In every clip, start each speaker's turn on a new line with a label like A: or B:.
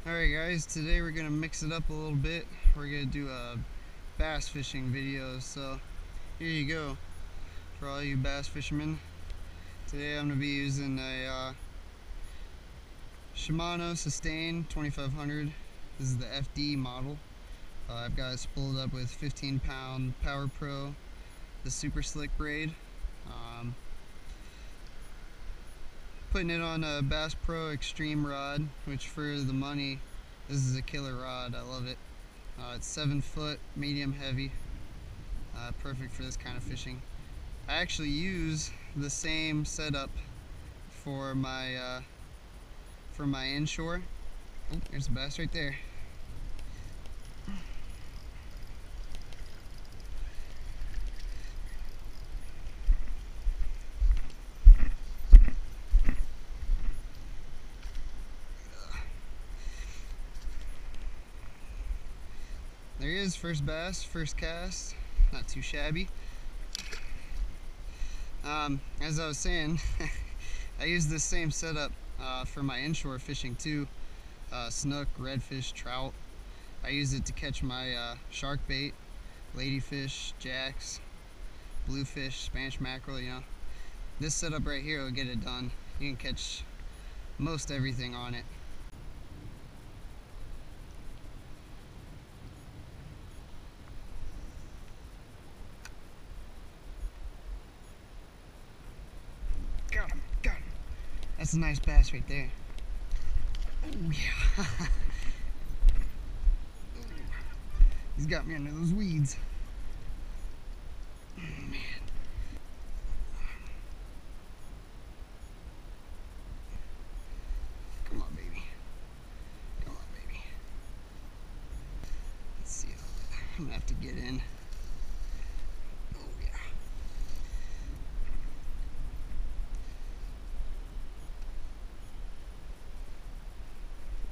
A: Alright guys, today we're going to mix it up a little bit. We're going to do a bass fishing video, so here you go for all you bass fishermen. Today I'm going to be using a Shimano Sustain 2500. This is the FD model. I've got it spooled up with 15-pound PowerPro, the super slick braid. Putting it on a Bass Pro Extreme rod, which for the money, this is a killer rod. I love it. It's 7 foot, medium heavy, perfect for this kind of fishing. I actually use the same setup for my inshore. Oh, there's a bass right there. There he is, first bass, first cast, not too shabby. As I was saying, I use this same setup for my inshore fishing too. Snook, redfish, trout. I use it to catch my shark bait, ladyfish, jacks, bluefish, Spanish mackerel, you know. This setup right here will get it done. You can catch most everything on it. Got him. That's a nice bass right there. Oh yeah. He's got me under those weeds. Oh man. Come on, baby. Come on, baby. Let's see. I'm gonna have to get in. Oh yeah.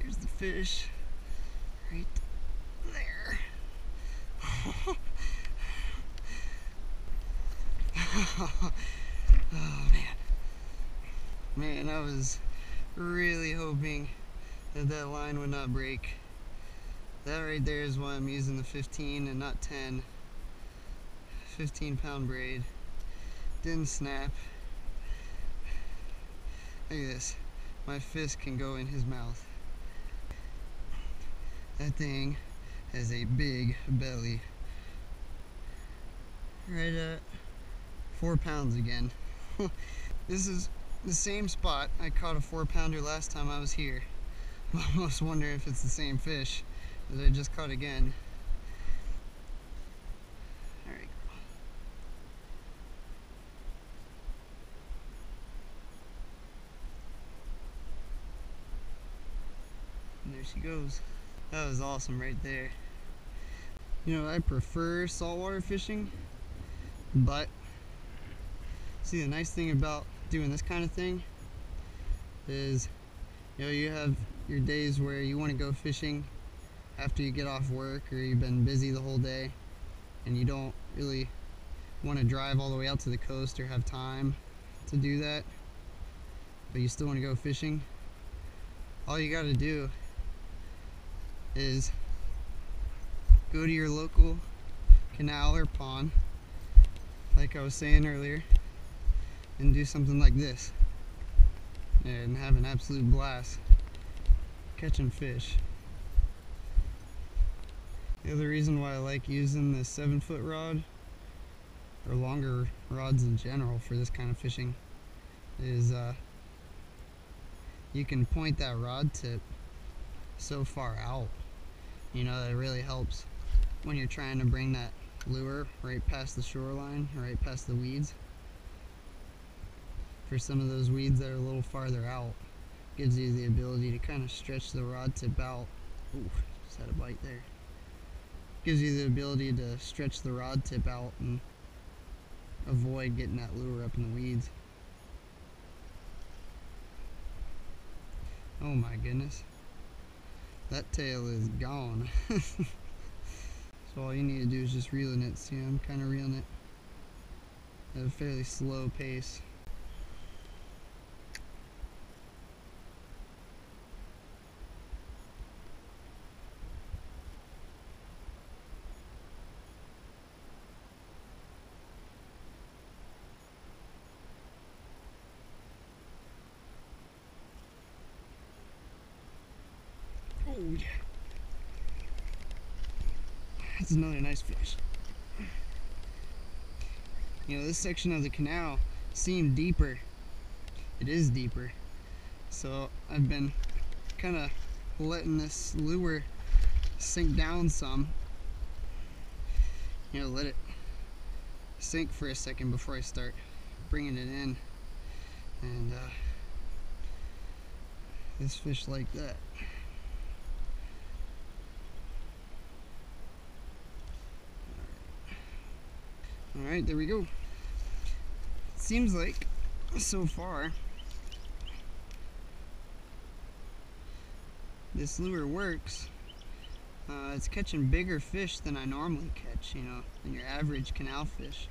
A: Here's the fish right there. Oh man, I was really hoping that that line would not break. That right there is why I'm using the 15 and not 10. 15-pound braid. Didn't snap. Look at this. My fist can go in his mouth. That thing has a big belly. Right at 4 pounds again. This is the same spot I caught a 4-pounder last time I was here. I'm almost wondering if it's the same fish that I just caught again. Alright. And there she goes. That was awesome right there. You know, I prefer saltwater fishing, but see, the nice thing about doing this kind of thing is, you know, you have your days where you want to go fishing after you get off work or you've been busy the whole day and you don't really want to drive all the way out to the coast or have time to do that, but you still want to go fishing. All you got to do is go to your local canal or pond, like I was saying earlier, and do something like this and have an absolute blast catching fish. The other reason why I like using the 7-foot rod or longer rods in general for this kind of fishing is you can point that rod tip so far out. You know, that really helps when you're trying to bring that lure right past the shoreline, right past the weeds. For some of those weeds that are a little farther out, gives you the ability to kind of stretch the rod tip out. Ooh, just had a bite there. Gives you the ability to stretch the rod tip out and avoid getting that lure up in the weeds. Oh my goodness. That tail is gone. So all you need to do is just reeling it. See, I'm kind of reeling it at a fairly slow pace. yeah. That's another nice fish. You know, this section of the canal seemed deeper. It is deeper. So I've been kind of letting this lure sink down some. You know, let it sink for a second before I start bringing it in. And this fish like that. Alright, there we go. It seems like so far this lure works. It's catching bigger fish than I normally catch, you know, than your average canal fish,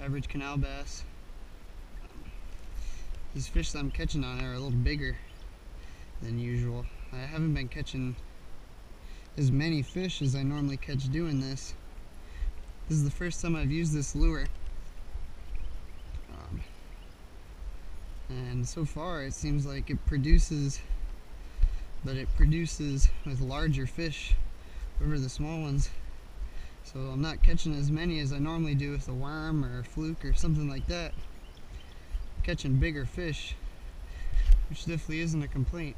A: average canal bass. These fish that I'm catching on are a little bigger than usual. I haven't been catching as many fish as I normally catch doing this. This is the first time I've used this lure. And so far it seems like it produces, but it produces with larger fish over the small ones. So I'm not catching as many as I normally do with a worm or a fluke or something like that. I'm catching bigger fish, which definitely isn't a complaint.